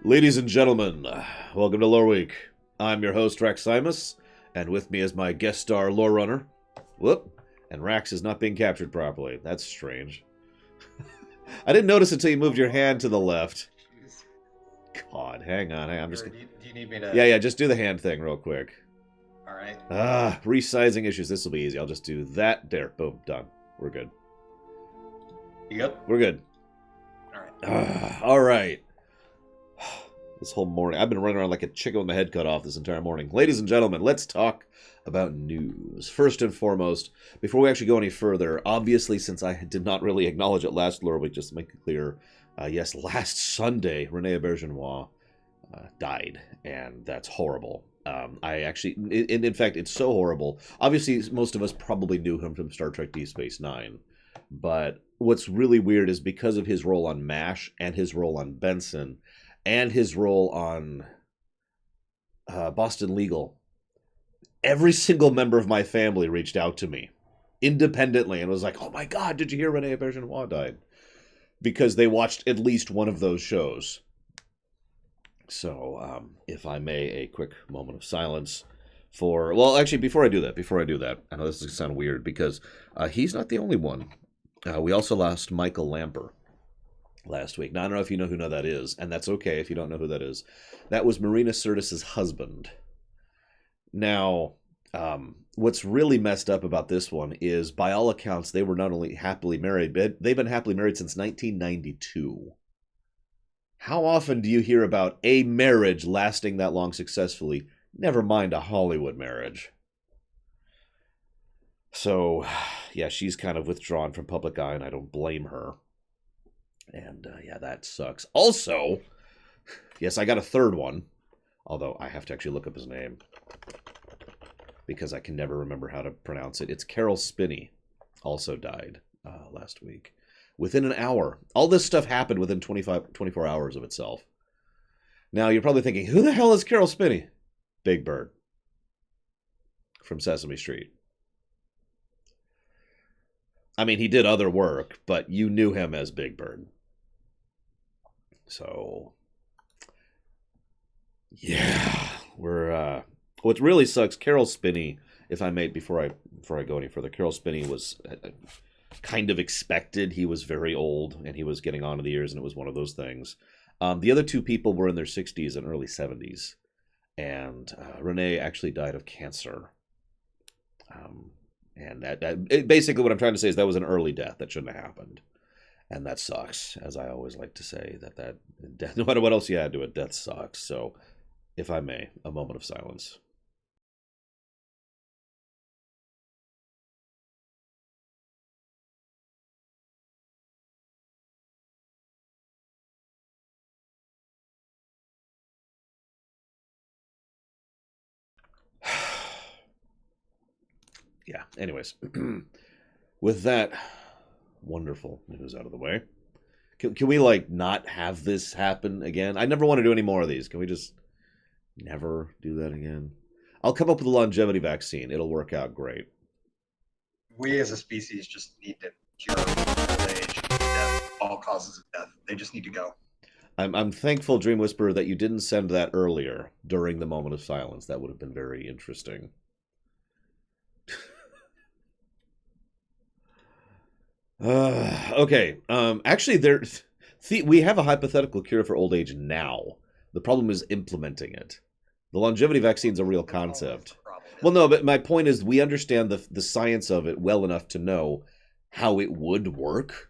Ladies and gentlemen, welcome to Loreweek. I'm your host, Rex Simus, and with me is my guest star, Lore Runner. Whoop, and Rax is not being captured properly. That's strange. I didn't notice until you moved your hand to the left. God, hang on. I'm just. Do you need me to? Yeah, just do the hand thing real quick. All right. Resizing issues. This will be easy. I'll just do that. There, boom, done. We're good. You good? We're good. All right. All right. This whole morning, I've been running around like a chicken with my head cut off this entire morning. Ladies and gentlemen, let's talk about news. First and foremost, before we actually go any further, obviously, since I did not really acknowledge it last Lore Week, just to make it clear, yes, last Sunday, Rene Aubergenois died, and that's horrible. I actually, in fact, it's so horrible. Obviously, most of us probably knew him from Star Trek Deep Space Nine, but what's really weird is because of his role on MASH and his role on Benson, and his role on Boston Legal, every single member of my family reached out to me independently and was like, oh my God, did you hear Rene Aubergenois died? Because they watched at least one of those shows. So, if I may, a quick moment of silence for... Well, actually, before I do that, I know this is going to sound weird because he's not the only one. We also lost Michael Lamper last week. Now, I don't know if you know who that is, and that's okay if you don't know who that is. That was Marina Sirtis's husband. Now, what's really messed up about this one is, by all accounts, they were not only happily married, but they've been happily married since 1992. How often do you hear about a marriage lasting that long successfully? Never mind a Hollywood marriage. So, yeah, she's kind of withdrawn from public eye, and I don't blame her. And, yeah, that sucks. Also, yes, I got a third one. Although I have to actually look up his name. Because I can never remember how to pronounce it. It's Carol Spinney. Also died last week. Within an hour. All this stuff happened within 24 hours of itself. Now, you're probably thinking, who the hell is Carol Spinney? Big Bird. From Sesame Street. I mean, he did other work, but you knew him as Big Bird. So, yeah, we're, what really sucks, Carol Spinney, if I may, before I go any further, Carol Spinney was kind of expected. He was very old, and he was getting on in the years, and it was one of those things. The other two people were in their 60s and early 70s, and Renee actually died of cancer. And basically what I'm trying to say is that was an early death that shouldn't have happened. And that sucks, as I always like to say, that death, no matter what else you add to it, death sucks. So, if I may, a moment of silence. Yeah, anyways. With that wonderful news out of the way, can we, not have this happen again? I never want to do any more of these. Can we just never do that again? I'll come up with a longevity vaccine. It'll work out great. We as a species just need to cure old age, death, all causes of death. They just need to go. I'm thankful, Dream Whisperer, that you didn't send that earlier during the moment of silence. That would have been very interesting. Okay. Actually, we have a hypothetical cure for old age now. The problem is implementing it. The longevity vaccine is a real concept. Well, no, but my point is we understand the science of it well enough to know how it would work.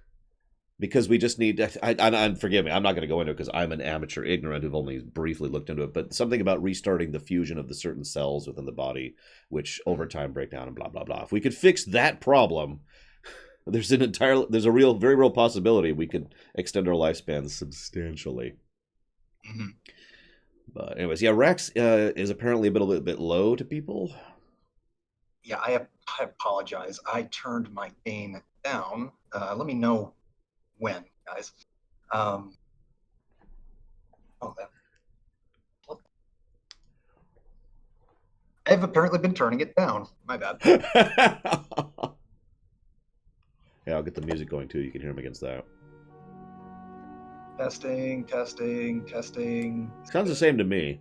Because we just need... and forgive me, I'm not going to go into it because I'm an amateur ignorant who've only briefly looked into it. But something about restarting the fusion of the certain cells within the body, which over time break down and blah, blah, blah. If we could fix that problem... There's a very real possibility we could extend our lifespans substantially. Mm-hmm. But anyways, yeah, Rex is apparently a little bit low to people. Yeah, I apologize. I turned my gain down. Let me know when, guys. Oh, I've apparently been turning it down. My bad. Yeah, I'll get the music going too. You can hear him against that. Testing, testing, testing. Sounds the same to me.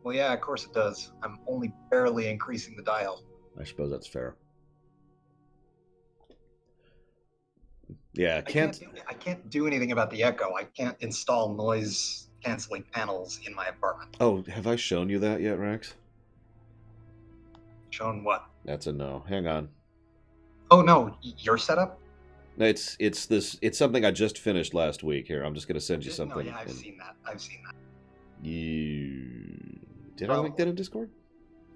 Well, yeah, of course it does. I'm only barely increasing the dial. I suppose that's fair. Yeah, I can't do anything about the echo. I can't install noise canceling panels in my apartment. Oh, have I shown you that yet, Rex? Shown what? That's a no. Hang on. Oh no, your setup? It's something I just finished last week. Here, I'm just gonna send you something. No, yeah, I've seen that. You did I link that in Discord?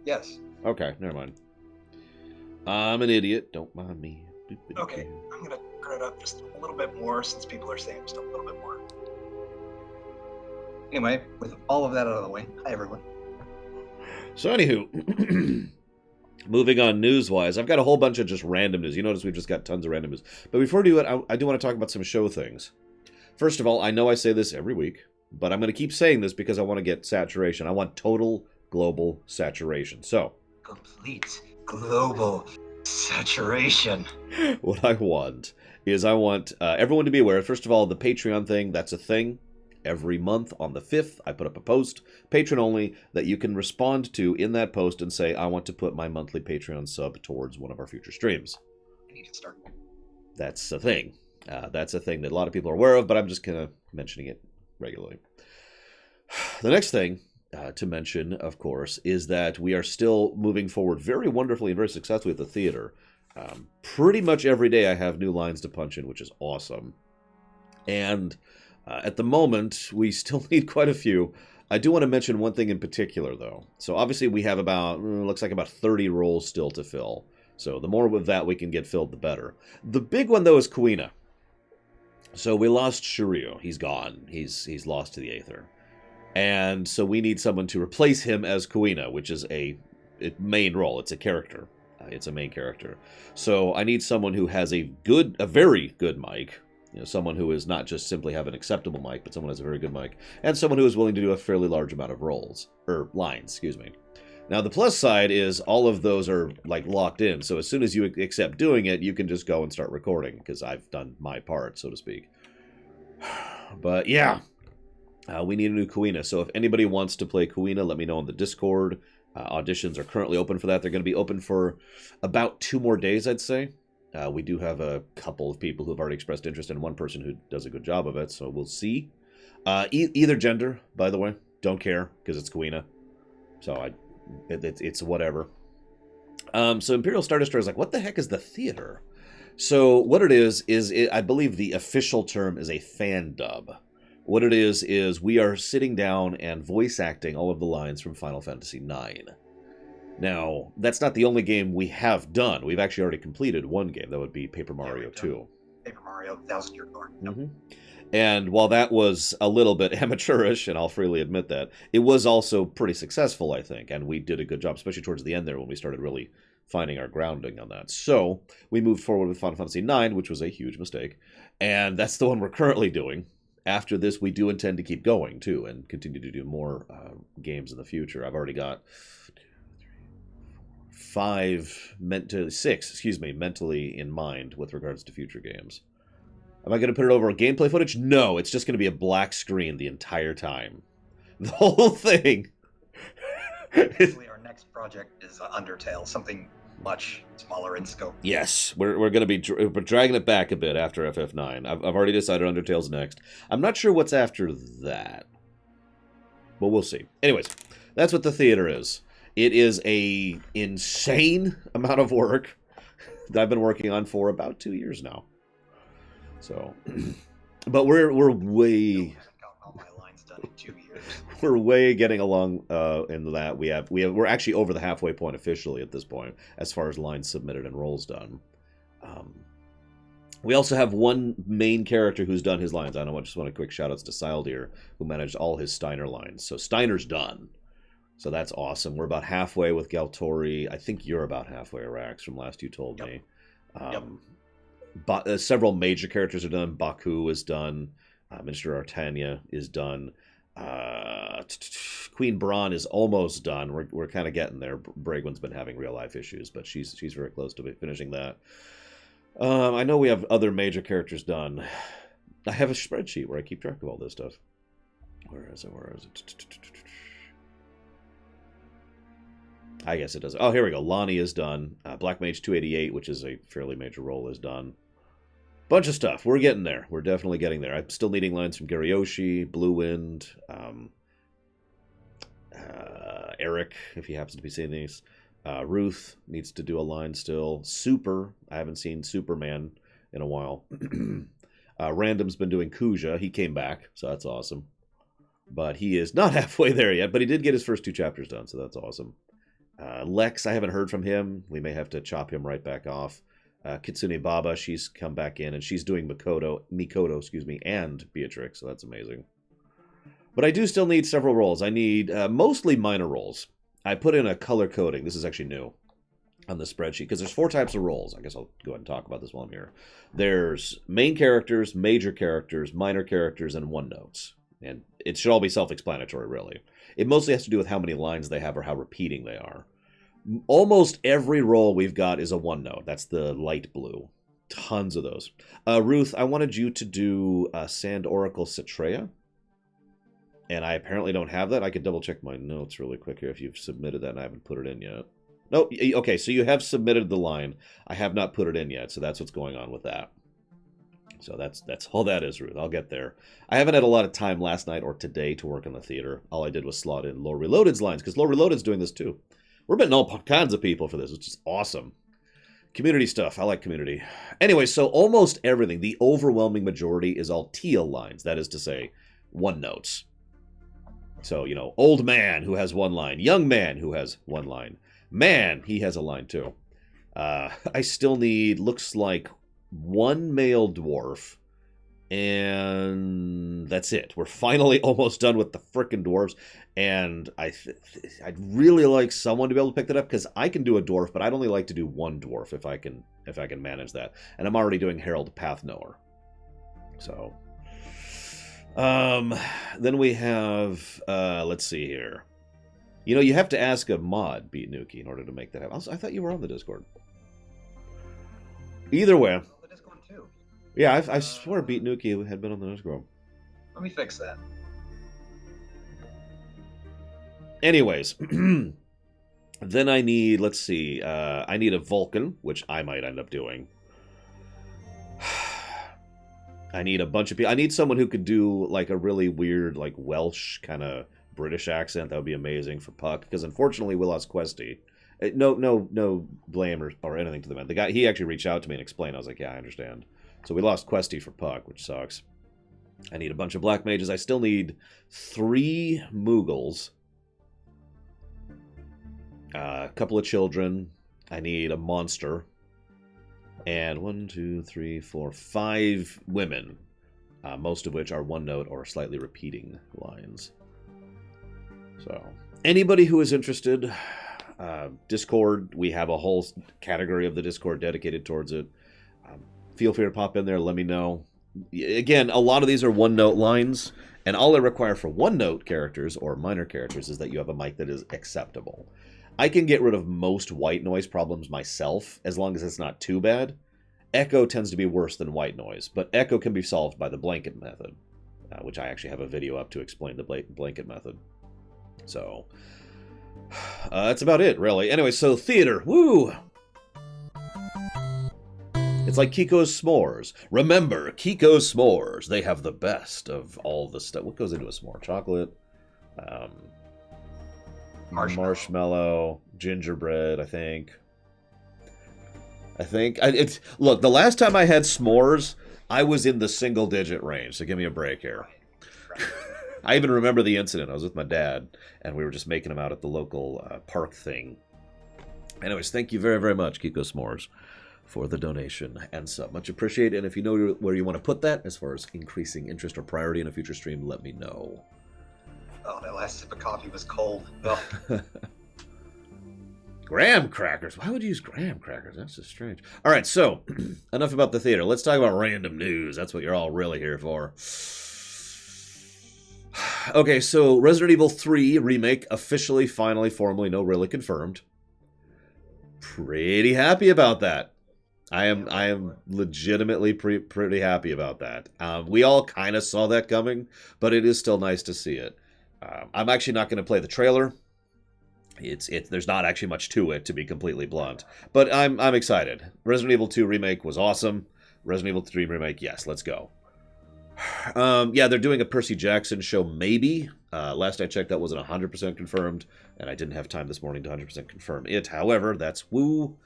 Yes. Okay, never mind. I'm an idiot. Don't mind me. Okay, I'm gonna turn it up just a little bit more since people are saying just a little bit more. Anyway, with all of that out of the way, hi everyone. So anywho, moving on news-wise, I've got a whole bunch of just random news. You notice we've just got tons of random news. But before I do it, I do want to talk about some show things. First of all, I know I say this every week, but I'm going to keep saying this because I want to get saturation. I want total global saturation. So, complete global saturation. What I want is everyone to be aware, first of all, the Patreon thing, that's a thing. Every month on the 5th, I put up a post, patron only, that you can respond to in that post and say, I want to put my monthly Patreon sub towards one of our future streams. I need to start. That's a thing. That's a thing that a lot of people are aware of, but I'm just kind of mentioning it regularly. The next thing to mention, of course, is that we are still moving forward very wonderfully and very successfully at the theater. Pretty much every day I have new lines to punch in, which is awesome. And at the moment, we still need quite a few. I do want to mention one thing in particular, though. So obviously we have looks like about 30 roles still to fill. So the more with that we can get filled, the better. The big one, though, is Kuina. So we lost Shiryu. He's gone. He's lost to the Aether. And so we need someone to replace him as Kuina, which is a main role. It's a character. It's a main character. So I need someone who has a very good mic. Someone who is not just simply have an acceptable mic, but someone who has a very good mic, and someone who is willing to do a fairly large amount of lines, excuse me. Now, the plus side is all of those are, locked in, so as soon as you accept doing it, you can just go and start recording, because I've done my part, so to speak. But, yeah, we need a new Kuina, so if anybody wants to play Kuina, let me know on the Discord. Auditions are currently open for that. They're going to be open for about 2 more days, I'd say. We do have a couple of people who have already expressed interest and one person who does a good job of it, so we'll see. Either gender, by the way. Don't care, because it's Kuina. So it's whatever. So Imperial Star Destroyer is like, what the heck is the theater? So what it is I believe the official term is a fan dub. What it is we are sitting down and voice acting all of the lines from Final Fantasy IX. Now, that's not the only game we have done. We've actually already completed one game. That would be Paper Mario 2. Paper Mario, 1000 Year Door. Yep. Mm-hmm. And while that was a little bit amateurish, and I'll freely admit that, it was also pretty successful, I think. And we did a good job, especially towards the end there when we started really finding our grounding on that. So we moved forward with Final Fantasy IX, which was a huge mistake. And that's the one we're currently doing. After this, we do intend to keep going, too, and continue to do more games in the future. I've already got 6, mentally in mind with regards to future games. Am I going to put it over gameplay footage? No, it's just going to be a black screen the entire time. The whole thing. Basically, our next project is Undertale, something much smaller in scope. Yes, we're going to be dragging it back a bit after FF9. I've already decided Undertale's next. I'm not sure what's after that, but we'll see. Anyways, that's what the theater is. It is a insane amount of work that I've been working on for about 2 years now. So, but we're way. All my lines done in 2 years. We're way getting along in that. We're actually over the halfway point officially at this point as far as lines submitted and roles done. We also have one main character who's done his lines. I just want a quick shout outs to Sildeer, who managed all his Steiner lines. So Steiner's done. So that's awesome. We're about halfway with Galtori. I think you're about halfway, Arax, from last you told me. Several major characters are done. Baku is done. Minister Artania is done. Queen Braun is almost done. We're kind of getting there. Bragwin's been having real life issues, but she's very close to finishing that. I know we have other major characters done. I have a spreadsheet where I keep track of all this stuff. Where is it? I guess it does. Oh, here we go. Lonnie is done. Black Mage 288, which is a fairly major role, is done. Bunch of stuff. We're getting there. We're definitely getting there. I'm still needing lines from Garyoshi, Blue Wind, Eric, if he happens to be seeing these. Ruth needs to do a line still. Super. I haven't seen Superman in a while. Random's been doing Kuja. He came back, so that's awesome. But he is not halfway there yet, but he did get his first 2 chapters done, so that's awesome. Lex, I haven't heard from him. We may have to chop him right back off. Kitsune Baba, she's come back in, and she's doing Mikoto, and Beatrix, so that's amazing. But I do still need several roles. I need mostly minor roles. I put in a color coding. This is actually new on the spreadsheet, because there's 4 types of roles. I guess I'll go ahead and talk about this while I'm here. There's main characters, major characters, minor characters, and one-notes. And it should all be self-explanatory, really. It mostly has to do with how many lines they have or how repeating they are. Almost every role we've got is a one-note. That's the light blue. Tons of those. Ruth, I wanted you to do Sand Oracle Citrea. And I apparently don't have that. I could double-check my notes really quick here if you've submitted that and I haven't put it in yet. Nope. Okay, so you have submitted the line. I have not put it in yet, so that's what's going on with that. So that's all that is, Ruth. I'll get there. I haven't had a lot of time last night or today to work on the theater. All I did was slot in Lore Reloaded's lines, because Lore Reloaded's doing this too. We're betting all kinds of people for this, which is awesome. Community stuff. I like community. Anyway, so almost everything, the overwhelming majority, is all teal lines. That is to say, one notes. So, you know, old man who has one line. Young man who has one line. Man, he has a line too. I still need, looks like, 1 male dwarf, and that's it. We're finally almost done with the frickin' dwarves, and I'd really like someone to be able to pick that up, because I can do a dwarf, but I'd only like to do 1 dwarf if I can manage that. And I'm already doing Herald Pathknower. So, then we have, let's see here. You know, you have to ask a mod, Beat Nuki, in order to make that happen. I thought you were on the Discord. Either way. Yeah, I swear Beat Nuki had been on the Discord. Let me fix that. Anyways, then I need, let's see, I need a Vulcan, which I might end up doing. I need a bunch of people. I need someone who could do like a really weird, like Welsh kind of British accent. That would be amazing for Puck, because unfortunately we lost Questy. No blame or anything to the man. The guy, he actually reached out to me and explained. I was like, yeah, I understand. So we lost Questy for Puck, which sucks. I need a bunch of Black Mages. I still need 3 Moogles. A couple of children. I need a monster. And 1, 2, 3, 4, 5 women. Most of which are one note or slightly repeating lines. So, anybody who is interested, Discord, we have a whole category of the Discord dedicated towards it. Feel free to pop in there, let me know. Again, a lot of these are one-note lines, and all I require for one-note characters or minor characters is that you have a mic that is acceptable. I can get rid of most white noise problems myself, as long as it's not too bad. Echo tends to be worse than white noise, but echo can be solved by the blanket method, which I actually have a video up to explain the blanket method. So, that's about it, really. Anyway, so theater, woo! It's like Kiko's S'mores. Remember, Kiko's S'mores. They have the best of all the stuff. What goes into a s'more? Chocolate, marshmallow, gingerbread, I think. Look, the last time I had s'mores, I was in the single-digit range, so give me a break here. I even remember the incident. I was with my dad, and we were just making them out at the local park thing. Anyways, thank you very, very much, Kiko S'mores, for the donation and sub. Much appreciated. And if you know where you want to put that, as far as increasing interest or priority in a future stream, let me know. Oh, that last sip of coffee was cold. Oh. Graham crackers. Why would you use graham crackers? That's just strange. All right, so enough about the theater. Let's talk about random news. That's what you're all really here for. Okay, so Resident Evil 3 Remake officially, finally, formally, no, really confirmed. Pretty happy about that. I am legitimately pretty happy about that. We all kind of saw that coming, but it is still nice to see it. I'm actually not going to play the trailer. There's not actually much to it, to be completely blunt, but I'm excited. Resident Evil 2 remake was awesome. Resident Evil 3 remake, yes, let's go. Yeah, they're doing a Percy Jackson show, maybe. Last I checked, that wasn't 100% confirmed, and I didn't have time this morning to 100% confirm it. However, that's woo.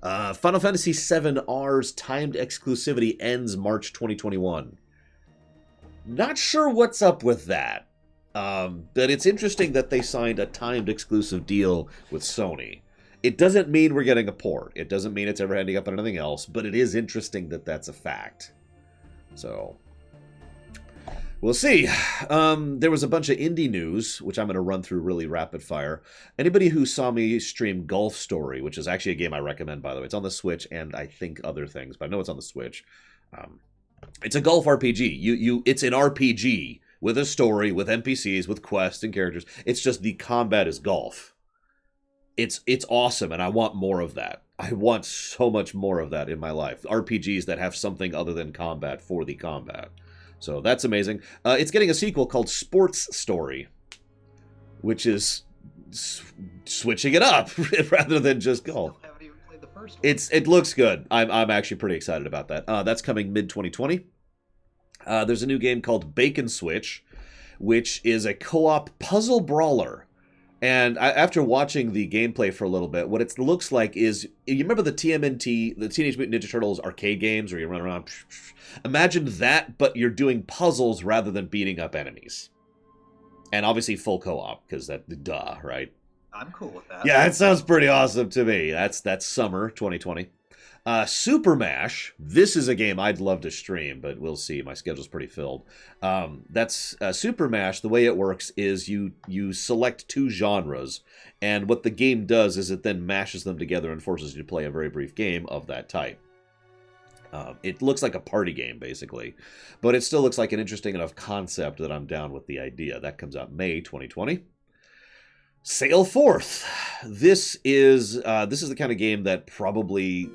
Final Fantasy VII R's timed exclusivity ends March 2021. Not sure what's up with that. But it's interesting that they signed a timed exclusive deal with Sony. It doesn't mean we're getting a port. It doesn't mean it's ever ending up on anything else, but it is interesting that that's a fact. So, we'll see. There was a bunch of indie news, which I'm going to run through really rapid fire. Anybody who saw me stream Golf Story, which is actually a game I recommend, by the way. It's on the Switch and I think other things, but I know it's on the Switch. It's a golf RPG. It's an RPG with a story, with NPCs, with quests and characters. It's just the combat is golf. It's awesome, and I want more of that. I want so much more of that in my life. RPGs that have something other than combat for the combat. So that's amazing. It's getting a sequel called Sports Story, which is switching it up rather than just golf. I haven't even played the first one. It looks good. I'm actually pretty excited about that. That's coming mid-2020. There's a new game called Bacon Switch, which is a co-op puzzle brawler. And after watching the gameplay for a little bit, what it looks like is, you remember the TMNT, the Teenage Mutant Ninja Turtles arcade games where you run around? Imagine that, but you're doing puzzles rather than beating up enemies. And obviously full co-op, because duh, right? I'm cool with that. Yeah, it sounds pretty awesome to me. That's summer 2020. Super Mash. This is a game I'd love to stream, but we'll see. My schedule's pretty filled. That's Super Mash. The way it works is you select two genres, and what the game does is it then mashes them together and forces you to play a very brief game of that type. It looks like a party game, basically, but it still looks like an interesting enough concept that I'm down with the idea. That comes out May 2020. Sail Forth. This is the kind of game that probably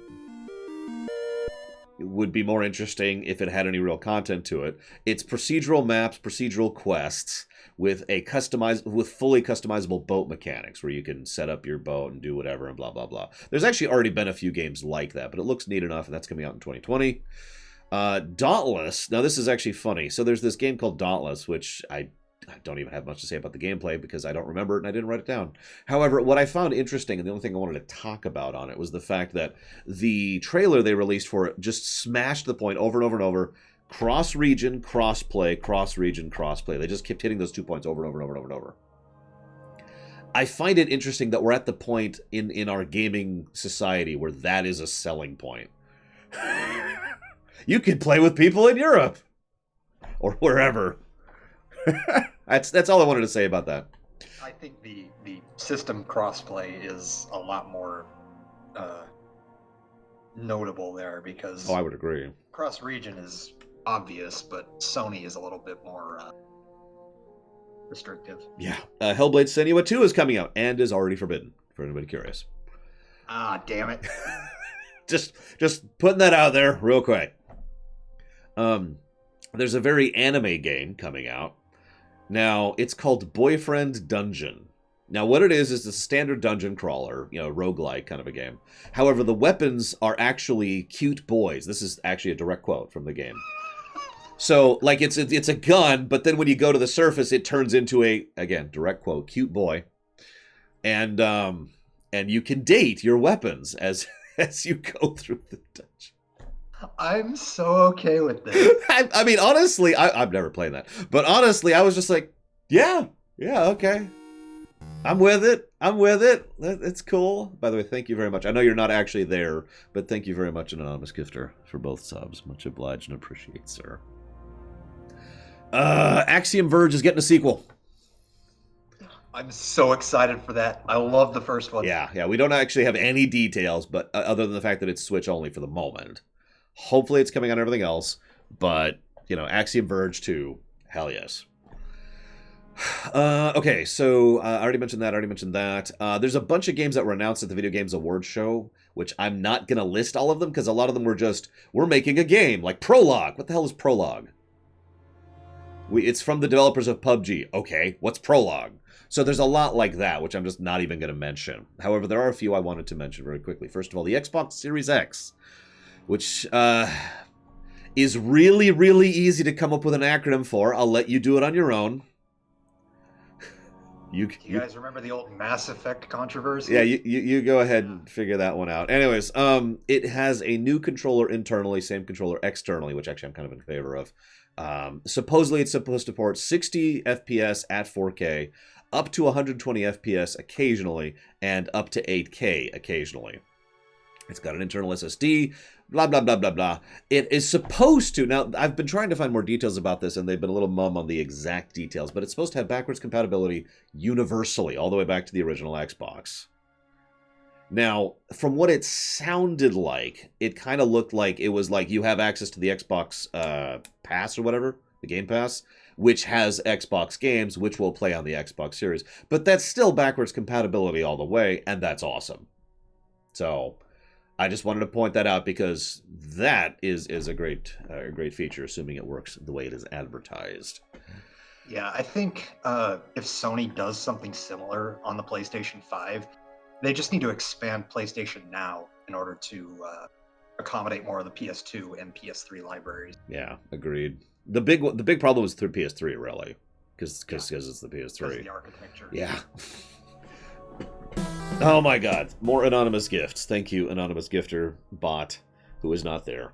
would be more interesting if it had any real content to it. It's procedural maps, procedural quests with fully customizable boat mechanics where you can set up your boat and do whatever and blah blah blah. There's actually already been a few games like that, but it looks neat enough, and that's coming out in 2020. Dauntless. Now this is actually funny. So there's this game called Dauntless, which I don't even have much to say about the gameplay because I don't remember it and I didn't write it down. However, what I found interesting, and the only thing I wanted to talk about on it, was the fact that the trailer they released for it just smashed the point over and over and over. Cross-region, cross-play, cross-region, cross-play. They just kept hitting those 2 points over and over and over and over. I find it interesting that we're at the point in our gaming society where that is a selling point. You can play with people in Europe or wherever. That's all I wanted to say about that. I think the system crossplay is a lot more notable there because I would agree. Cross-region is obvious, but Sony is a little bit more restrictive. Yeah. Hellblade Senua 2 is coming out and is already forbidden, for anybody curious. Ah, damn it. just putting that out there real quick. There's a very anime game coming out. Now, it's called Boyfriend Dungeon. Now, what it is a standard dungeon crawler, roguelike kind of a game. However, the weapons are actually cute boys. This is actually a direct quote from the game. So, like, it's a gun, but then when you go to the surface, it turns into again, direct quote, cute boy. And you can date your weapons as you go through the dungeon. I'm so okay with this. I mean, honestly, I've never played that. But honestly, I was just like, yeah, okay. I'm with it. It's cool. By the way, thank you very much. I know you're not actually there, but thank you very much, Anonymous Gifter, for both subs. Much obliged and appreciate, sir. Axiom Verge is getting a sequel. I'm so excited for that. I love the first one. Yeah. We don't actually have any details, but other than the fact that it's Switch only for the moment. Hopefully it's coming on everything else, but, Axiom Verge 2, hell yes. Okay, so I already mentioned that. There's a bunch of games that were announced at the Video Games Awards show, which I'm not going to list all of them because a lot of them were just, we're making a game, like Prologue. What the hell is Prologue? It's from the developers of PUBG. Okay, what's Prologue? So there's a lot like that, which I'm just not even going to mention. However, there are a few I wanted to mention very quickly. First of all, the Xbox Series X, which is really, really easy to come up with an acronym for. I'll let you do it on your own. You guys remember the old Mass Effect controversy? Yeah, you go ahead and figure that one out. Anyways, it has a new controller internally, same controller externally, which actually I'm kind of in favor of. Supposedly it's supposed to support 60 FPS at 4K, up to 120 FPS occasionally, and up to 8K occasionally. It's got an internal SSD, blah, blah, blah, blah, blah. It is supposed to, now I've been trying to find more details about this, and they've been a little mum on the exact details, but it's supposed to have backwards compatibility universally, all the way back to the original Xbox. Now, from what it sounded like, it kind of looked like it was like you have access to the Xbox Pass or whatever, the Game Pass, which has Xbox games, which will play on the Xbox Series. But that's still backwards compatibility all the way, and that's awesome. So I just wanted to point that out because that is a great feature, assuming it works the way it is advertised. Yeah, I think if Sony does something similar on the PlayStation 5, they just need to expand PlayStation Now in order to accommodate more of the PS2 and PS3 libraries. Yeah, agreed. The big problem is through PS3, really, because it's the PS3. Because of the architecture. Yeah. Oh my God! More anonymous gifts. Thank you, anonymous gifter bot, who is not there.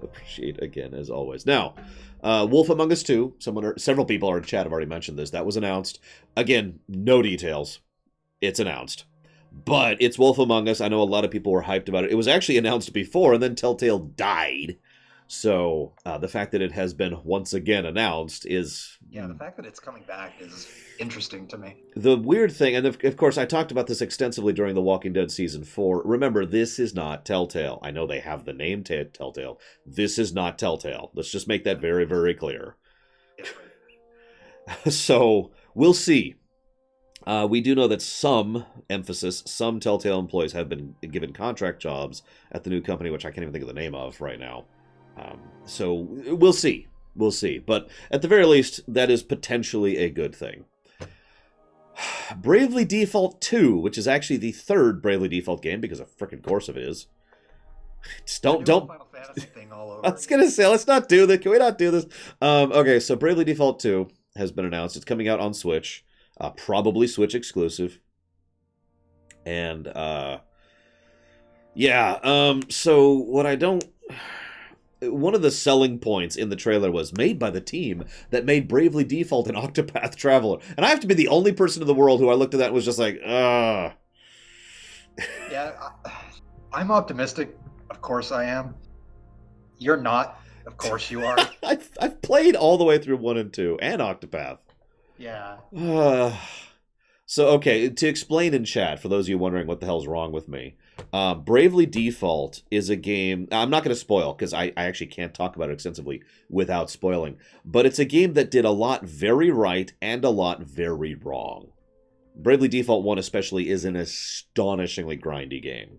Appreciate again as always. Now, Wolf Among Us 2. Several people in chat have already mentioned this. That was announced. Again, no details. It's announced. But it's Wolf Among Us. I know a lot of people were hyped about it. It was actually announced before, and then Telltale died. So the fact that it has been once again announced is... Yeah, the fact that it's coming back is interesting to me. The weird thing, and of course I talked about this extensively during The Walking Dead Season 4. Remember, this is not Telltale. I know they have the name Telltale. This is not Telltale. Let's just make that very, very clear. So, we'll see. We do know that some Telltale employees have been given contract jobs at the new company, which I can't even think of the name of right now. So we'll see. We'll see. But at the very least, that is potentially a good thing. Bravely Default 2, which is actually the third Bravely Default game, because of frickin' course it is. Just don't. Final Fantasy thing all over. I was gonna say, let's not do this. Can we not do this? Okay, so Bravely Default 2 has been announced. It's coming out on Switch. Probably Switch exclusive. And, so what I don't... One of the selling points in the trailer was made by the team that made Bravely Default and Octopath Traveler. And I have to be the only person in the world who I looked at that and was just like, ugh. Yeah, I'm optimistic. Of course I am. You're not. Of course you are. I've played all the way through 1 and 2 and Octopath. Yeah. So, okay, to explain in chat, for those of you wondering what the hell's wrong with me, Bravely Default is a game... I'm not going to spoil, because I actually can't talk about it extensively without spoiling, but it's a game that did a lot very right and a lot very wrong. Bravely Default 1 especially is an astonishingly grindy game.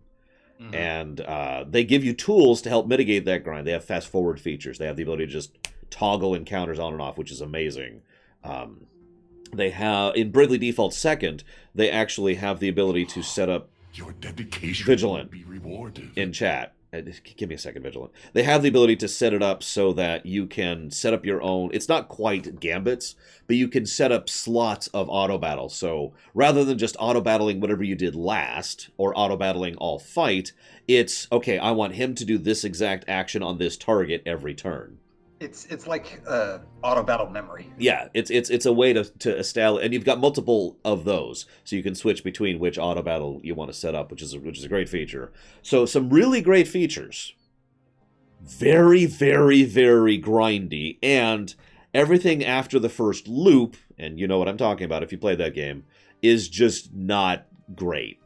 Mm-hmm. And they give you tools to help mitigate that grind. They have fast-forward features. They have the ability to just toggle encounters on and off, which is amazing. They have, in Bravely Default 2nd, they actually have the ability to set up your dedication Vigilant will be rewarded. In chat. Give me a second, Vigilant. They have the ability to set it up so that you can set up your own... It's not quite gambits, but you can set up slots of auto battle. So rather than just auto battling whatever you did last, or auto battling all fight, it's, okay, I want him to do this exact action on this target every turn. It's like auto battle memory. Yeah, it's a way to establish, and you've got multiple of those, so you can switch between which auto battle you want to set up, which is a great feature. So some really great features. Very, very, very grindy, and everything after the first loop, and you know what I'm talking about if you played that game, is just not great.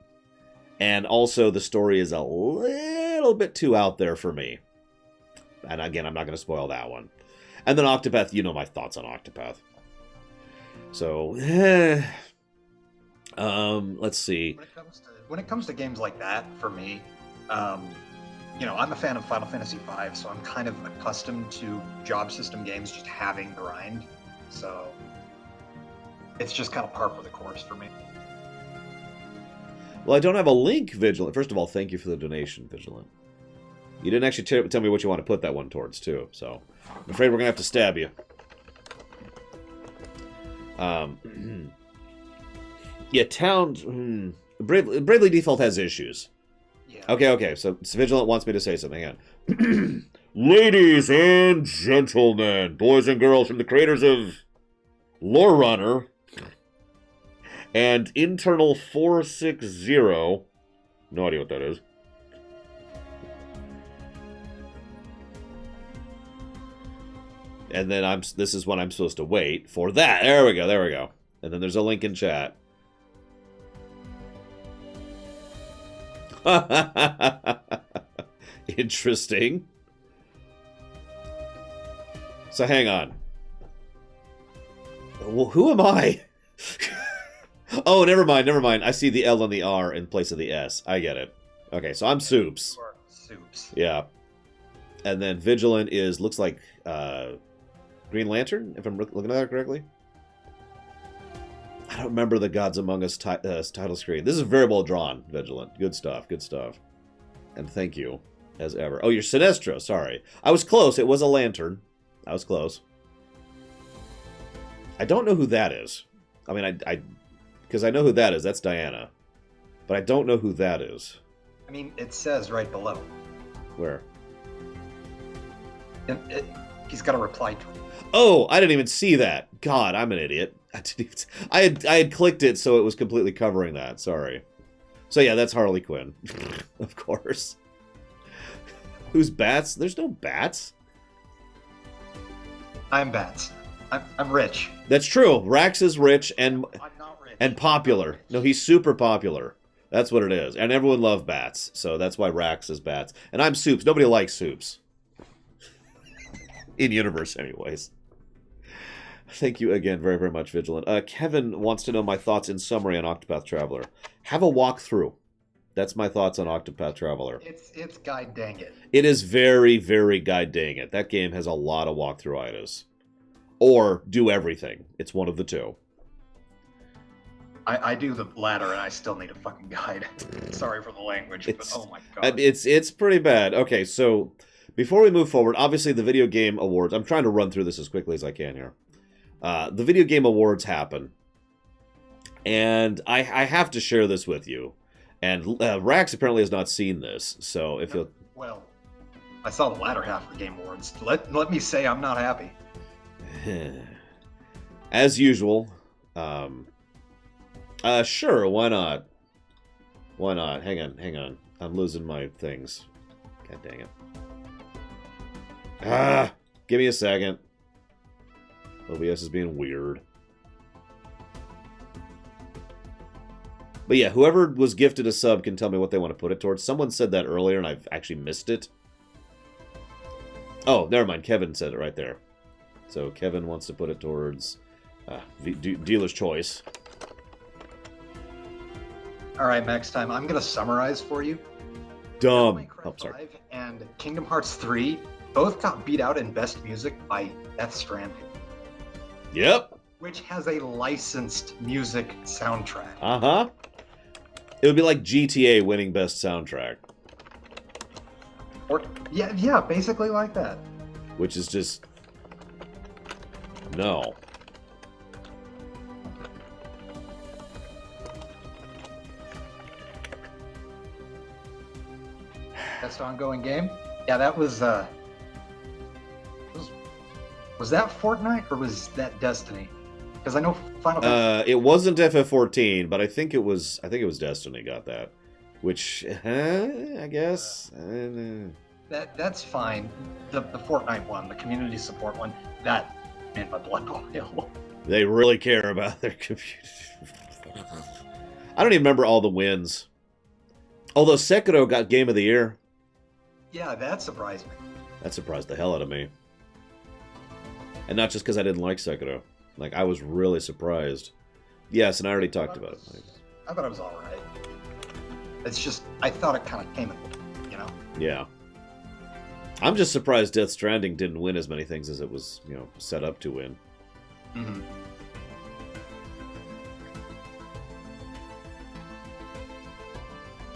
And also the story is a little bit too out there for me. And again, I'm not going to spoil that one. And then Octopath, you know my thoughts on Octopath. So, let's see. When it comes to games like that, for me, I'm a fan of Final Fantasy V, so I'm kind of accustomed to job system games just having grind. So it's just kind of par for the course for me. Well, I don't have a link, Vigilant. First of all, thank you for the donation, Vigilant. You didn't actually tell me what you want to put that one towards, too. So I'm afraid we're going to have to stab you. Yeah, Town... Bravely Default has issues. Yeah. Okay. So Vigilant wants me to say something. Hang on. Ladies and gentlemen, boys and girls, from the creators of Lore Runner and Internal 460. No idea what that is. And then this is when I'm supposed to wait for that. There we go. And then there's a link in chat. Interesting. So hang on. Well, who am I? Oh, never mind. I see the L and the R in place of the S. I get it. Okay, so I'm Soups. Soups. Yeah. And then Vigilant looks like Green Lantern, if I'm looking at that correctly. I don't remember the Gods Among Us title screen. This is very well drawn, Vigilant. Good stuff. And thank you, as ever. Oh, you're Sinestro, sorry. I was close. It was a lantern. I was close. I don't know who that is. I mean, because I know who that is. That's Diana. But I don't know who that is. I mean, it says right below. Where? He's got a reply to it. Oh, I didn't even see that. God, I'm an idiot. I had clicked it so it was completely covering that. Sorry. So yeah, that's Harley Quinn. Of course. Who's Bats? There's no Bats. I'm Bats. I'm rich. That's true. Rax is rich and I'm not rich. and popular. No, he's super popular. That's what it is. And everyone loves Bats. So that's why Rax is Bats. And I'm Soups. Nobody likes Soups. In universe, anyways. Thank you again very, very much, Vigilant. Kevin wants to know my thoughts in summary on Octopath Traveler. Have a walkthrough. That's my thoughts on Octopath Traveler. It's guide dang it. It is very, very guide dang it. That game has a lot of walkthrough items. Or do everything. It's one of the two. I do the latter, and I still need a fucking guide. Sorry for the language, but oh my god. It's pretty bad. Okay, so before we move forward, obviously the Video Game Awards. I'm trying to run through this as quickly as I can here. The Video Game Awards happen. And I have to share this with you. And Rax apparently has not seen this, so if you'll... Well, I saw the latter half of the Game Awards. Let me say I'm not happy. As usual. Sure, why not? Why not? Hang on. I'm losing my things. God dang it. Give me a second. OBS is being weird. But yeah, whoever was gifted a sub can tell me what they want to put it towards. Someone said that earlier, and I've actually missed it. Oh, never mind. Kevin said it right there. So Kevin wants to put it towards dealer's choice. All right, next time I'm gonna summarize for you. Dumb. Oh, sorry. 5 and Kingdom Hearts 3 both got beat out in Best Music by Death Stranding. Yep. Which has a licensed music soundtrack. Uh-huh. It would be like GTA winning Best Soundtrack. Or yeah, basically like that. Which is just... No. Best ongoing game? Yeah, that was that Fortnite or was that Destiny? Because I know Final Fantasy... It wasn't FF14, but I think it was Destiny got that. Which, I guess... That's fine. The Fortnite one, the community support one, that made my blood boil. They really care about their community. I don't even remember all the wins. Although Sekiro got Game of the Year. Yeah, that surprised me. That surprised the hell out of me. And not just because I didn't like Sekiro. Like, I was really surprised. Yes, and I already talked about it. I thought it was all right. It's just, I thought it kind of came in, you know? Yeah. I'm just surprised Death Stranding didn't win as many things as it was, you know, set up to win. Mm-hmm.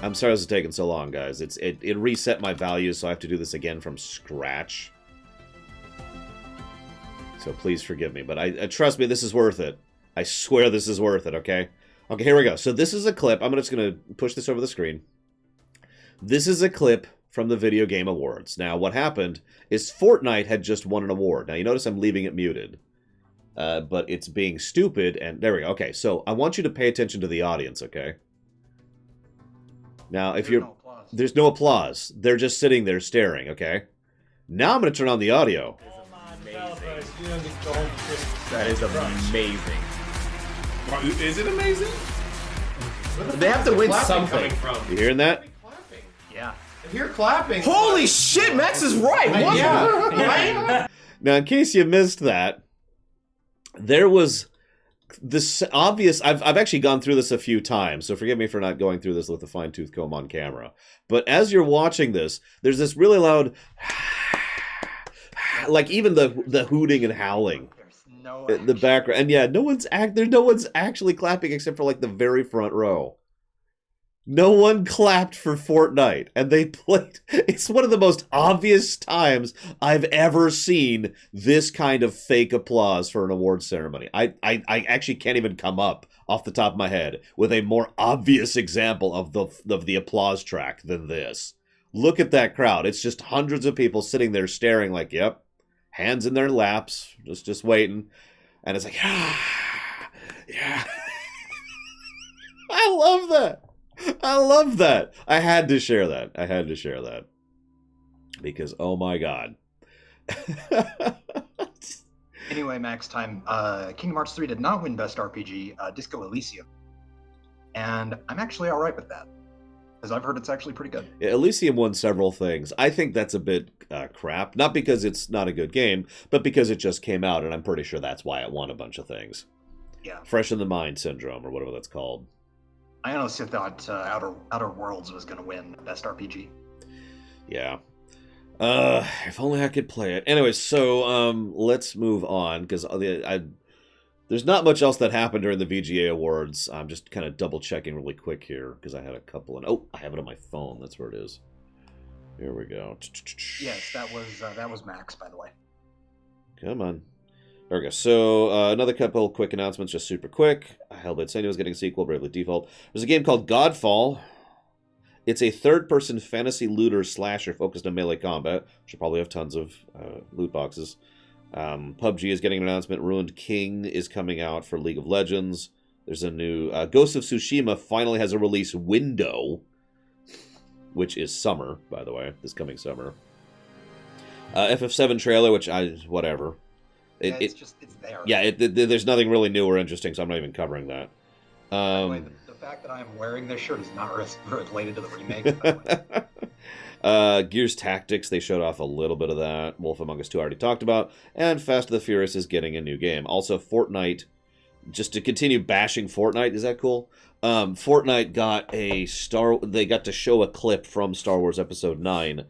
I'm sorry this is taking so long, guys. It reset my values, so I have to do this again from scratch. So please forgive me, but I trust me, this is worth it. I swear this is worth it, okay? Okay, here we go. So this is a clip. I'm just going to push this over the screen. This is a clip from the Video Game Awards. Now, what happened is Fortnite had just won an award. Now, you notice I'm leaving it muted. But it's being stupid, and there we go. Okay, so I want you to pay attention to the audience, okay? Now, if you're... There's no applause. They're just sitting there staring, okay? Now I'm going to turn on the audio. That is amazing. Is it amazing? They have to win something. You hearing that? Yeah. If you're clapping... Holy shit, Max is right! What? Yeah, right? Now, in case you missed that, there was this obvious... I've actually gone through this a few times, so forgive me for not going through this with a fine-tooth comb on camera. But as you're watching this, there's this really loud... like, even the hooting and howling. No The background. And yeah, no one's actually clapping except for, like, the very front row. No one clapped for Fortnite, and they played... It's one of the most obvious times I've ever seen this kind of fake applause for an awards ceremony. I actually can't even come up off the top of my head with a more obvious example of the applause track than this. Look at that crowd. It's just hundreds of people sitting there staring like, yep, hands in their laps, just waiting. And it's like, yeah. I love that. I love that. I had to share that. Because, oh my god. Anyway, Max time. Kingdom Hearts 3 did not win Best RPG, Disco Elysium. And I'm actually alright with that. Because I've heard it's actually pretty good. Yeah, Elysium won several things. I think that's a bit crap. Not because it's not a good game, but because it just came out, and I'm pretty sure that's why it won a bunch of things. Yeah. Fresh in the Mind Syndrome, or whatever that's called. I honestly thought Outer Worlds was going to win Best RPG. Yeah. If only I could play it. Anyway, so let's move on, because there's not much else that happened during the VGA Awards. I'm just kind of double-checking really quick here, because I had a couple, and I have it on my phone. That's where it is. Here we go. Yes, that was Max, by the way. Come on. There we go. So, another couple quick announcements, just super quick. Hellblade Senua is getting a sequel, Bravely Default. There's a game called Godfall. It's a third-person fantasy looter slasher focused on melee combat. Should probably have tons of loot boxes. PUBG is getting an announcement. Ruined King is coming out for League of Legends. There's a new... Ghost of Tsushima finally has a release window, which is summer, by the way, this coming summer. FF7 trailer, which whatever. It's there. Yeah, there's nothing really new or interesting, so I'm not even covering that. By the way, the fact that I am wearing this shirt is not related to the remake. By the way. Gears Tactics, they showed off a little bit of that. Wolf Among Us 2 I already talked about. And Fast and the Furious is getting a new game. Also, Fortnite, just to continue bashing Fortnite, is that cool? Fortnite got they got to show a clip from Star Wars Episode 9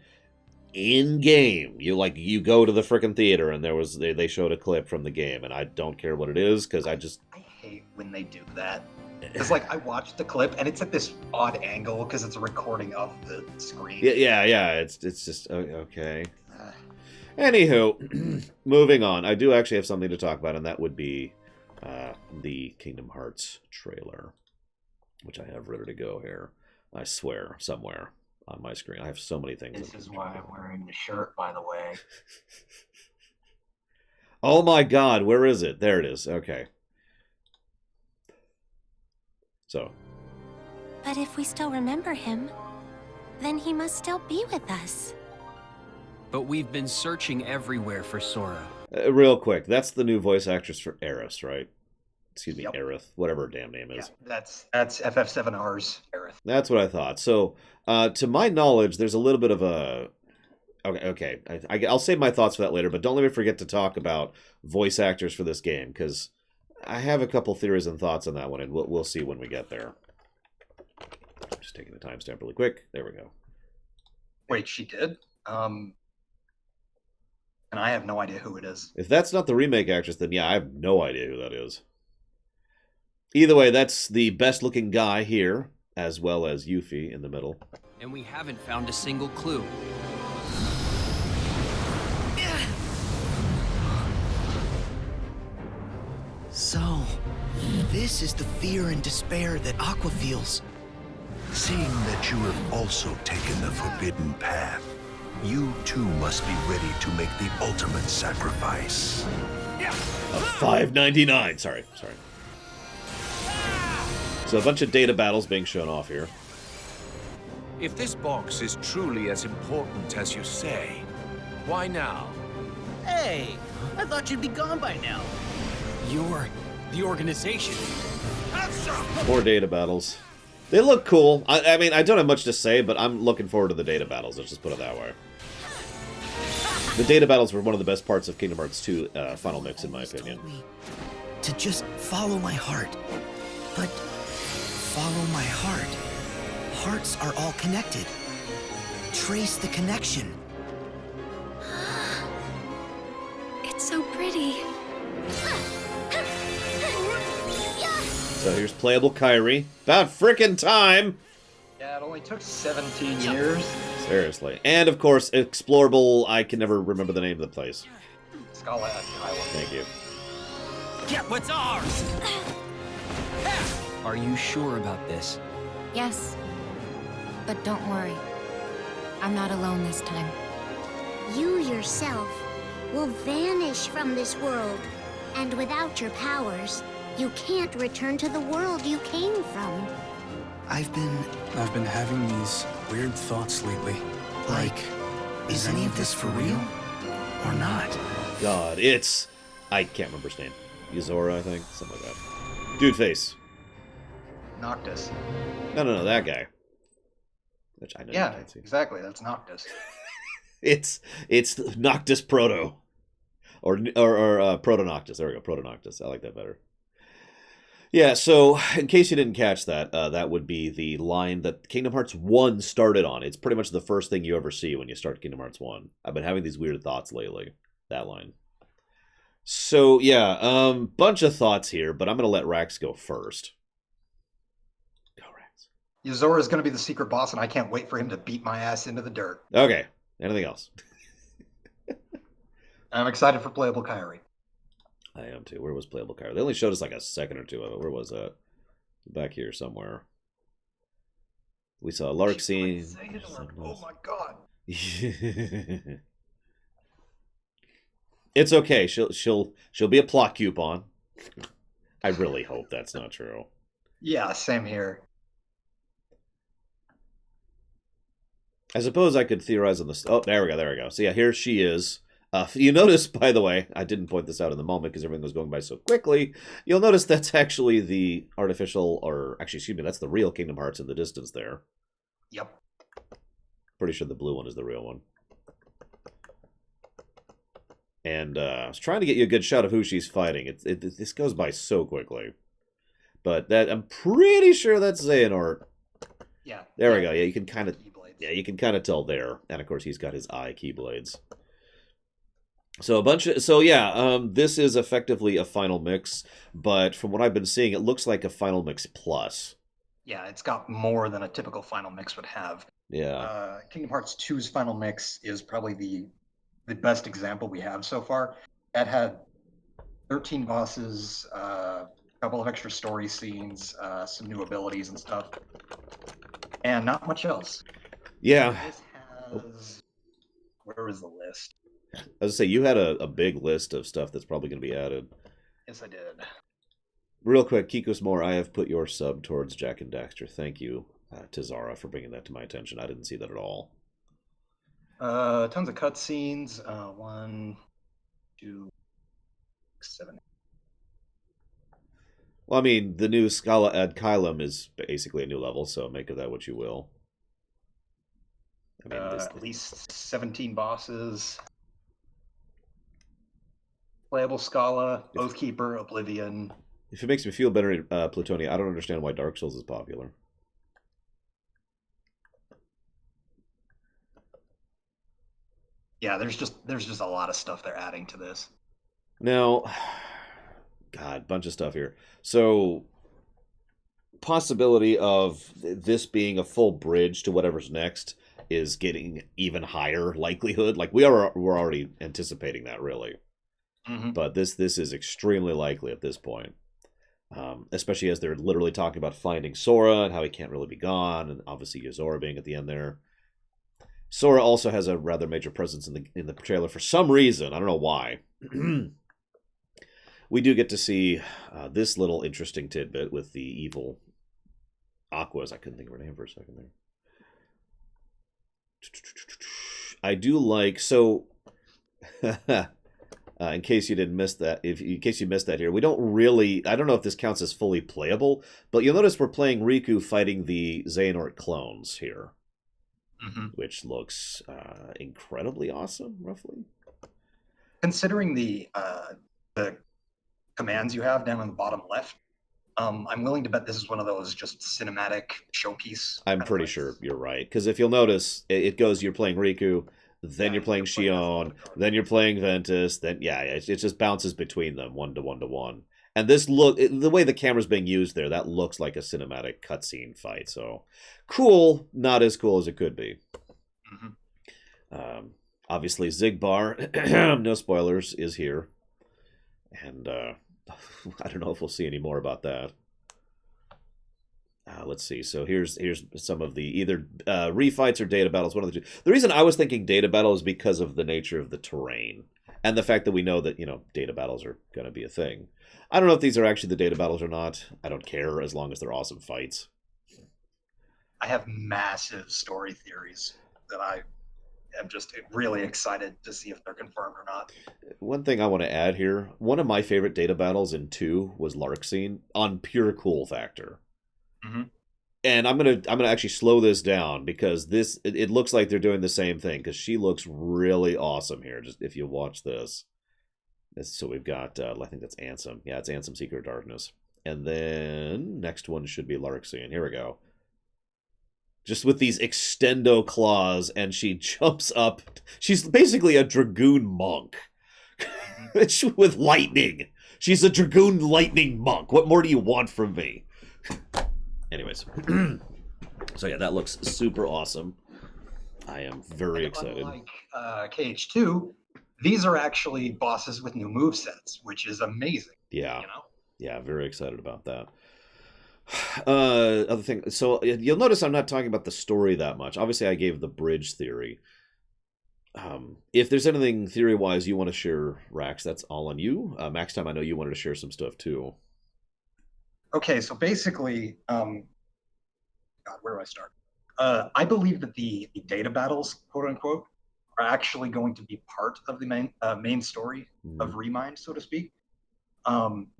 in game. You go to the frickin' theater and they showed a clip from the game, and I don't care what it is because I hate when they do that. It's like I watched the clip and it's at this odd angle because it's a recording of the screen. Yeah. It's just okay. Anywho, moving on. I do actually have something to talk about, and that would be the Kingdom Hearts trailer, which I have ready to go here. I swear, somewhere on my screen. I have so many things. This is why I'm wearing the shirt, by the way. Oh my god, where is it? There it is. Okay. So. But if we still remember him, then he must still be with us. But we've been searching everywhere for Sora. Real quick, that's the new voice actress for Aerith, right? Excuse me, Yep. Aerith, whatever her damn name is. Yeah, that's FF7R's Aerith. That's what I thought. So, to my knowledge, there's a little bit of a... Okay. I'll save my thoughts for that later, but don't let me forget to talk about voice actors for this game, because I have a couple theories and thoughts on that one, and we'll see when we get there. Just taking the timestamp really quick. There we go. Wait, she did? And I have no idea who it is. If that's not the remake actress, then yeah, I have no idea who that is. Either way, that's the best-looking guy here, as well as Yuffie in the middle. And we haven't found a single clue. So, this is the fear and despair that Aqua feels. Seeing that you have also taken the forbidden path, you too must be ready to make the ultimate sacrifice. $5.99. Sorry. So a bunch of data battles being shown off here. If this box is truly as important as you say, why now? Hey, I thought you'd be gone by now. You're the organization. More data battles. They look cool. I mean, I don't have much to say, but I'm looking forward to the data battles. Let's just put it that way. The data battles were one of the best parts of Kingdom Hearts 2 Final Mix, in my opinion. Told me to just follow my heart. But follow my heart. Hearts are all connected. Trace the connection. It's so pretty. So here's playable Kairi. About frickin' time! Yeah, it only took 17 years. Seriously. And, of course, explorable... I can never remember the name of the place. Scala Island. Thank you. Get what's ours! Are you sure about this? Yes. But don't worry. I'm not alone this time. You yourself will vanish from this world. And without your powers, you can't return to the world you came from. I've been having these weird thoughts lately. like, is any of this for real? Or not? God, it's... I can't remember his name. Yuzora, I think? Something like that. Dude face. Noctis. No, that guy. Which I know you Yeah, can't see. exactly. That's Noctis. It's Noctis Proto. Or Proto Noctis. There we go, Proto Noctis. I like that better. Yeah, so in case you didn't catch that, that would be the line that Kingdom Hearts 1 started on. It's pretty much the first thing you ever see when you start Kingdom Hearts 1. I've been having these weird thoughts lately. That line. So, yeah, bunch of thoughts here, but I'm going to let Rax go first. Go, Rax. Yuzora is going to be the secret boss, and I can't wait for him to beat my ass into the dirt. Okay, anything else? I'm excited for playable Kairi. I am too. Where was playable Kairi? They only showed us like a second or two of it. Where was that? Back here somewhere. We saw a Lark scene. Oh my god. It's okay. She'll be a plot coupon. I really hope that's not true. Yeah, same here. I suppose I could theorize on this. Oh, there we go. So yeah, here she is. You notice, by the way, I didn't point this out in the moment because everything was going by so quickly. You'll notice that's actually the artificial, or actually, excuse me, that's the real Kingdom Hearts in the distance there. Yep. Pretty sure the blue one is the real one. And I was trying to get you a good shot of who she's fighting. This goes by so quickly. But that I'm pretty sure that's Xehanort. Yeah. There we go. Yeah, you can kind of tell there. And of course, he's got his eye keyblades. So this is effectively a final mix, but from what I've been seeing, it looks like a final mix plus. Yeah, it's got more than a typical final mix would have. Yeah. Kingdom Hearts 2's final mix is probably the best example we have so far. That had 13 bosses, a couple of extra story scenes, some new abilities and stuff, and not much else. Yeah. This has... Where is the list? I was going to say, you had a big list of stuff that's probably going to be added. Yes, I did. Real quick, Kikos Moore, I have put your sub towards Jack and Daxter. Thank you to Zara for bringing that to my attention. I didn't see that at all. Tons of cutscenes. 1, 2, 7. Well, I mean, the new Scala ad Kylum is basically a new level, so make of that what you will. I mean, at least 17 bosses. Playable Scala, Oathkeeper, Oblivion, If it makes me feel better, Plutonia, I don't understand why Dark Souls is popular. Yeah, there's just a lot of stuff they're adding to this. Now, God, bunch of stuff here. So, possibility of this being a full bridge to whatever's next is getting even higher likelihood. Like we're already anticipating that, really. Mm-hmm. But this is extremely likely at this point. Especially as they're literally talking about finding Sora and how he can't really be gone, and obviously Yozora being at the end there. Sora also has a rather major presence in the trailer for some reason. I don't know why. We do get to see this little interesting tidbit with the evil Aquas. I couldn't think of her name for a second there. I do like so. In case you didn't miss that, in case you missed that here, we don't really. I don't know if this counts as fully playable, but you'll notice we're playing Riku fighting the Xehanort clones here, which looks incredibly awesome. Roughly, considering the commands you have down on the bottom left, I'm willing to bet this is one of those just cinematic showpiece. I'm pretty sure you're right, because if you'll notice, it goes. You're playing Riku. Then you're playing Xion, then you're playing Ventus, then it just bounces between them, one to one. And this the way the camera's being used there, that looks like a cinematic cutscene fight. So cool, not as cool as it could be. Obviously, Zigbar, no spoilers, is here, and I don't know if we'll see any more about that. Let's see. So here's some of the either refights or data battles. One of the two. The reason I was thinking data battle is because of the nature of the terrain and the fact that we know that data battles are going to be a thing. I don't know if these are actually the data battles or not. I don't care as long as they're awesome fights. I have massive story theories that I am just really excited to see if they're confirmed or not. One thing I want to add here: one of my favorite data battles in 2 was Larxene on pure cool factor. And I'm gonna actually slow this down because it looks like they're doing the same thing because she looks really awesome here. Just if you watch this, so we've got I think that's Ansem. Yeah, it's Ansem Seeker of Darkness, and then next one should be Larxene. Here we go. Just with these extendo claws, and she jumps up. She's basically a dragoon monk with lightning. She's a dragoon lightning monk. What more do you want from me? Anyways, so yeah, that looks super awesome. I am very excited. Unlike KH2, these are actually bosses with new movesets, which is amazing. Yeah, yeah, very excited about that. Other thing, so you'll notice I'm not talking about the story that much. Obviously, I gave the bridge theory. If there's anything theory-wise you want to share, Rax, that's all on you. Max Time, I know you wanted to share some stuff too. Okay, so basically, God, where do I start? I believe that the data battles, quote unquote, are actually going to be part of the main story of Remind, so to speak,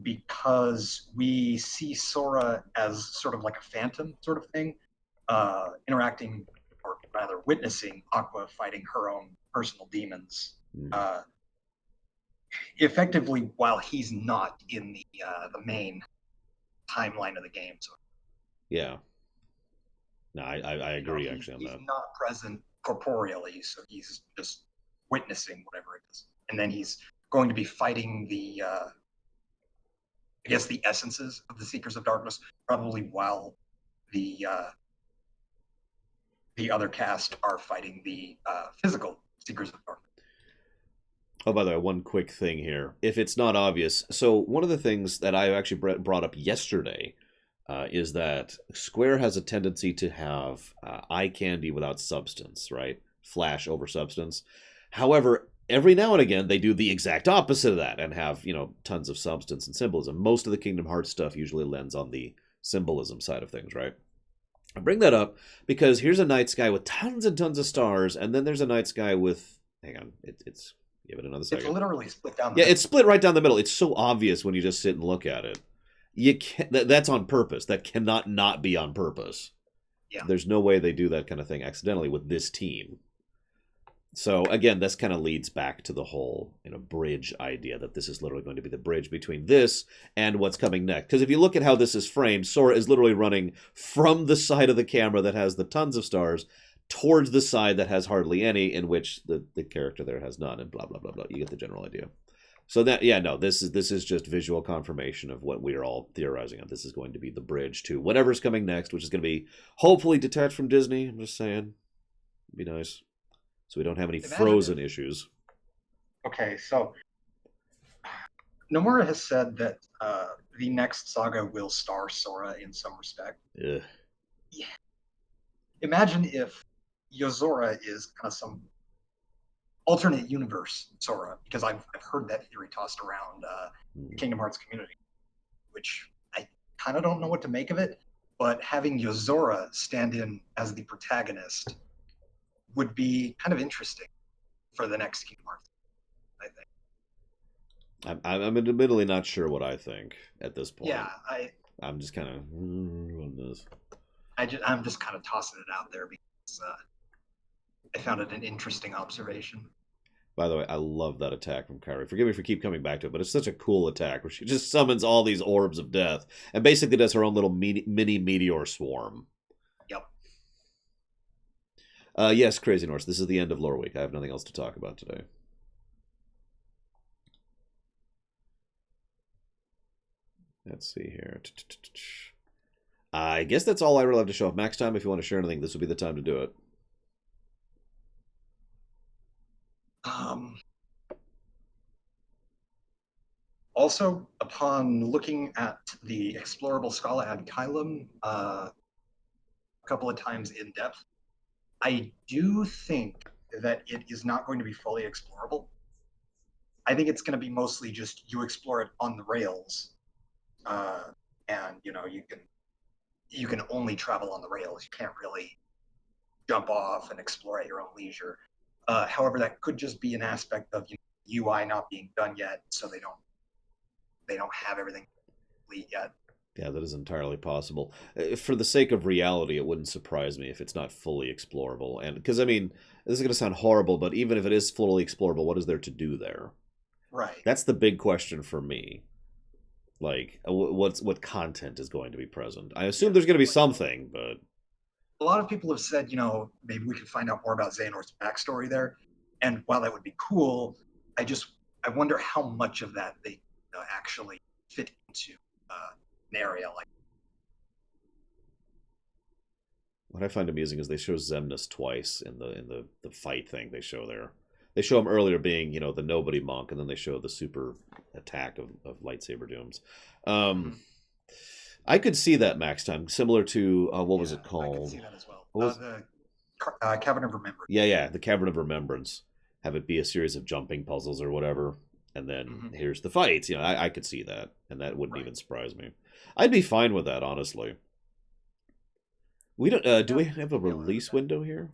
because we see Sora as sort of like a phantom sort of thing, interacting, or rather witnessing Aqua fighting her own personal demons, effectively while he's not in the main timeline of the game. So yeah, no, I agree actually on that. He's not present corporeally, so he's just witnessing whatever it is, and then he's going to be fighting the I guess the essences of the Seekers of Darkness, probably while the other cast are fighting the physical Seekers of Darkness. Oh, by the way, one quick thing here. If it's not obvious, so one of the things that I actually brought up yesterday is that Square has a tendency to have eye candy without substance, right? Flash over substance. However, every now and again, they do the exact opposite of that and have, tons of substance and symbolism. Most of the Kingdom Hearts stuff usually lends on the symbolism side of things, right? I bring that up because here's a night sky with tons and tons of stars, and then there's a night sky with, hang on, it's give it another second. It's literally split down the middle. Yeah, it's split right down the middle. It's so obvious when you just sit and look at it. You can't, that's on purpose. That cannot not be on purpose. Yeah. There's no way they do that kind of thing accidentally with this team. So again, this kind of leads back to the whole bridge idea that this is literally going to be the bridge between this and what's coming next. Because if you look at how this is framed, Sora is literally running from the side of the camera that has the tons of stars towards the side that has hardly any, in which the character there has none, and blah blah blah blah. You get the general idea. So that this is just visual confirmation of what we are all theorizing on. This is going to be the bridge to whatever's coming next, which is going to be hopefully detached from Disney. I'm just saying, it'd be nice. So we don't have any Frozen issues. Okay, so Nomura has said that the next saga will star Sora in some respect. Yeah. Imagine if Yozora is kind of some alternate universe Sora, because I've heard that theory tossed around the Kingdom Hearts community, which I kind of don't know what to make of it. But having Yozora stand in as the protagonist would be kind of interesting for the next Kingdom Hearts, I think. I'm admittedly not sure what I think at this point. Yeah, I'm just kind of on this. I'm just kind of tossing it out there because I found it an interesting observation. By the way, I love that attack from Kairi. Forgive me for keep coming back to it, but it's such a cool attack where she just summons all these orbs of death and basically does her own little mini meteor swarm. Yep. Yes, Crazy Norse. This is the end of Loreweek. I have nothing else to talk about today. Let's see here. I guess that's all I really have to show off. Max time, if you want to share anything, this would be the time to do it. Also, upon looking at the explorable Scala ad Kylum a couple of times in depth, I do think that it is not going to be fully explorable. I think it's going to be mostly just you explore it on the rails, and you can only travel on the rails. You can't really jump off and explore at your own leisure. However, that could just be an aspect of UI not being done yet, so they don't have everything complete yet. Yeah, that is entirely possible. For the sake of reality, it wouldn't surprise me if it's not fully explorable. And because I mean, this is going to sound horrible, but even if it is fully explorable, what is there to do there? Right. That's the big question for me. Like, what content is going to be present? I assume there's going to be something, but a lot of people have said, maybe we could find out more about Xehanort's backstory there. And while that would be cool, I wonder how much of that they actually fit into an area like. What I find amusing is they show Xemnas twice in the fight thing they show there. They show him earlier being, the nobody monk, and then they show the super attack of lightsaber dooms. I could see that Max time, similar to what was it called? I could see that as well. The Cavern of Remembrance. Yeah, the Cavern of Remembrance. Have it be a series of jumping puzzles or whatever, and then here's the fights. I could see that, and that wouldn't even surprise me. I'd be fine with that, honestly. We don't. Do we have a release window here?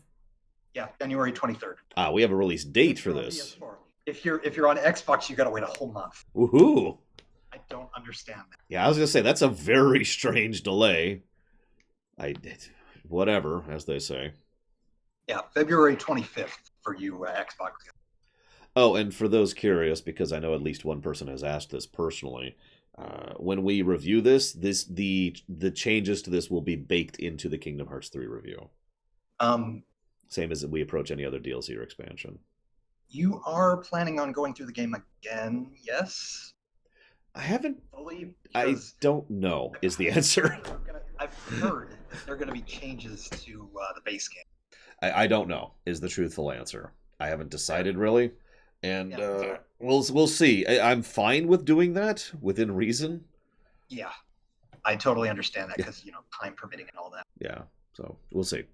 Yeah, January 23rd. We have a release date for this. PS4. If you're on Xbox, you got to wait a whole month. Woohoo! I don't understand that. Yeah, I was gonna say that's a very strange delay. Whatever, as they say. Yeah, February 25th for you Xbox. Oh, and for those curious, because I know at least one person has asked this personally, when we review this, the changes to this will be baked into the Kingdom Hearts 3 review. Same as we approach any other DLC or expansion. You are planning on going through the game again, yes? I haven't fully. I don't know is the answer. I've heard that there are going to be changes to the base game. I don't know is the truthful answer. I haven't decided really, and we'll see. I'm fine with doing that within reason. Yeah, I totally understand that because time permitting and all that. Yeah, so we'll see.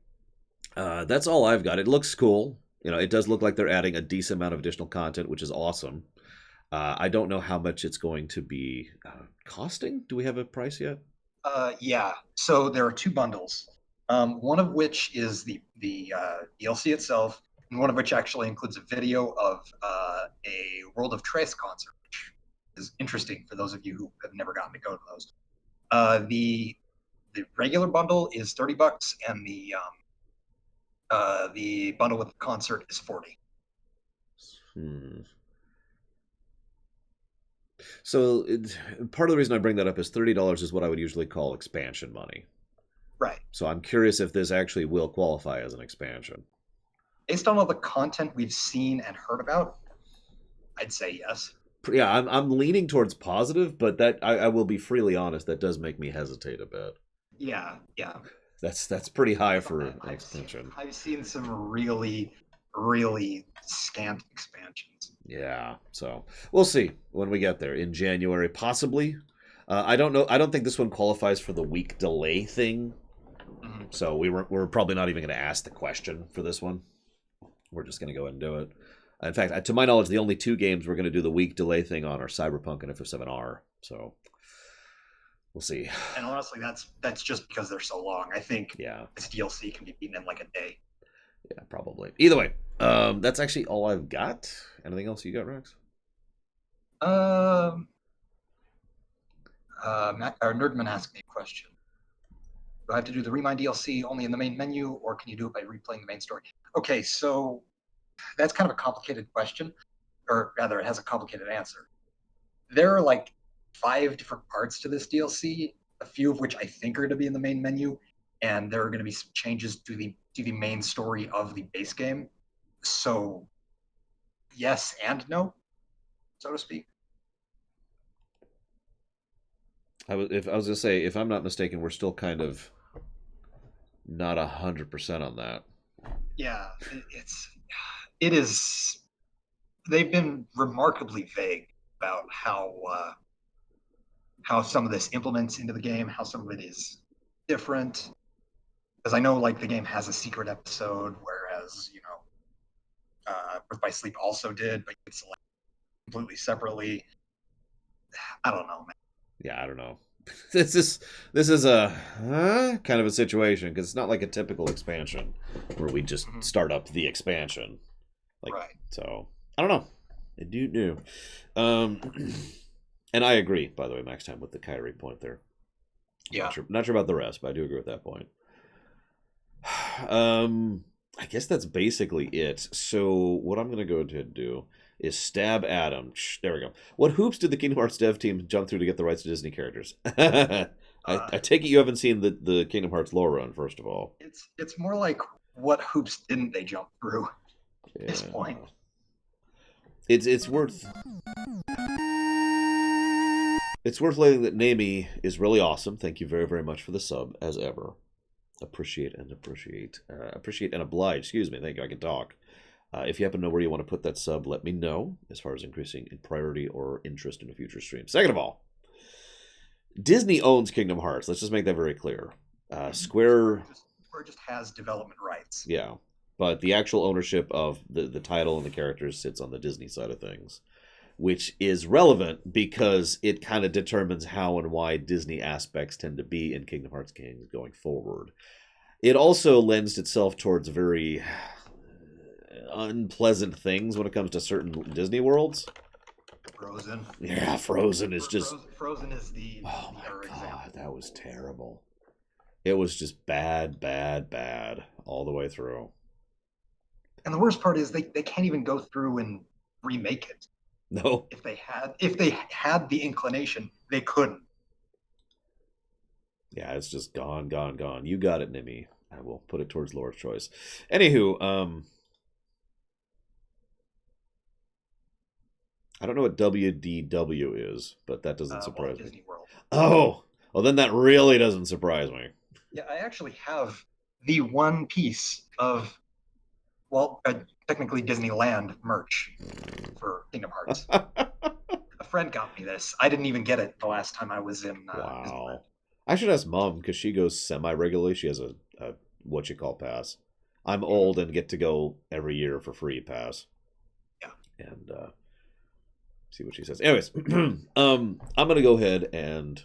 That's all I've got. It looks cool. It does look like they're adding a decent amount of additional content, which is awesome. I don't know how much it's going to be costing. Do we have a price yet? Yeah. So there are two bundles. One of which is the DLC itself, and one of which actually includes a video of a World of Tres concert, which is interesting for those of you who have never gotten to go to those. The regular bundle is $30, and the bundle with the concert is $40. So part of the reason I bring that up is $30 is what I would usually call expansion money. Right. So I'm curious if this actually will qualify as an expansion. Based on all the content we've seen and heard about, I'd say yes. Yeah, I'm leaning towards positive, but that I will be freely honest, that does make me hesitate a bit. Yeah. That's pretty high for an expansion. I've seen some really, really scant expansions. Yeah, so we'll see when we get there in January, possibly. I don't know. I don't think this one qualifies for the week delay thing. So we're probably not even going to ask the question for this one. We're just going to go ahead and do it. In fact, to my knowledge, the only two games we're going to do the week delay thing on are Cyberpunk and FF7R. So we'll see. And honestly, that's just because they're so long. I think this DLC can be beaten in like a day. Yeah, probably. Either way, that's actually all I've got. Anything else you got, Rex? Nerdman asked me a question. Do I have to do the Remind DLC only in the main menu, or can you do it by replaying the main story? Okay, so that's kind of a complicated question, or rather, it has a complicated answer. There are like 5 different parts to this DLC, a few of which I think are going to be in the main menu, and there are going to be some changes to the main story of the base game. So, yes and no, so to speak. I was going to say, if I'm not mistaken, we're still kind of not 100% on that. Yeah, it is. They've been remarkably vague about how some of this implements into the game, how some of it is different. Because I know, like, the game has a secret episode, whereas Birth by Sleep also did, but you could select completely separately. I don't know, man. Yeah, I don't know. This is a kind of a situation because it's not like a typical expansion where we just start up the expansion. Right. So I don't know. I do know. And I agree, by the way, Max Time, with the Kyrie point there. Yeah. Not sure about the rest, but I do agree with that point. I guess that's basically it. So what I'm going to go ahead and do is stab Adam. There we go. What hoops did the Kingdom Hearts dev team jump through to get the rights to Disney characters? I take it you haven't seen the Kingdom Hearts lore run, first of all. It's more like, what hoops didn't they jump through at this point? It's worth noting that Nami is really awesome. Thank you very, very much for the sub, as ever. Appreciate and oblige. Excuse me. Thank you. I can talk. If you happen to know where you want to put that sub, let me know as far as increasing in priority or interest in a future stream. Second of all, Disney owns Kingdom Hearts. Let's just make that very clear. Square just has development rights. Yeah, but the actual ownership of the title and the characters sits on the Disney side of things, which is relevant because it kind of determines how and why Disney aspects tend to be in Kingdom Hearts games going forward. It also lends itself towards very unpleasant things when it comes to certain Disney worlds. Frozen. Yeah, Frozen is just... Frozen is the... Oh my god, that was terrible. It was just bad all the way through. And the worst part is they can't even go through and remake it. No. If they had the inclination, they couldn't. Yeah, it's just gone. You got it, Nimi. I will put it towards Laura's choice. Anywho, I don't know what WDW is, but that doesn't surprise me. Disney World. Oh, well, then that really doesn't surprise me. Yeah, I actually have the one piece of, technically Disneyland merch for Kingdom Hearts. A friend got me this. I didn't even get it the last time I was in Disneyland. I should ask Mom, because she goes semi-regularly. She has a pass. I'm old and get to go every year for free pass. Yeah. And see what she says. Anyways, I'm going to go ahead and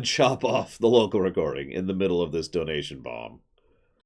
chop off the local recording in the middle of this donation bomb.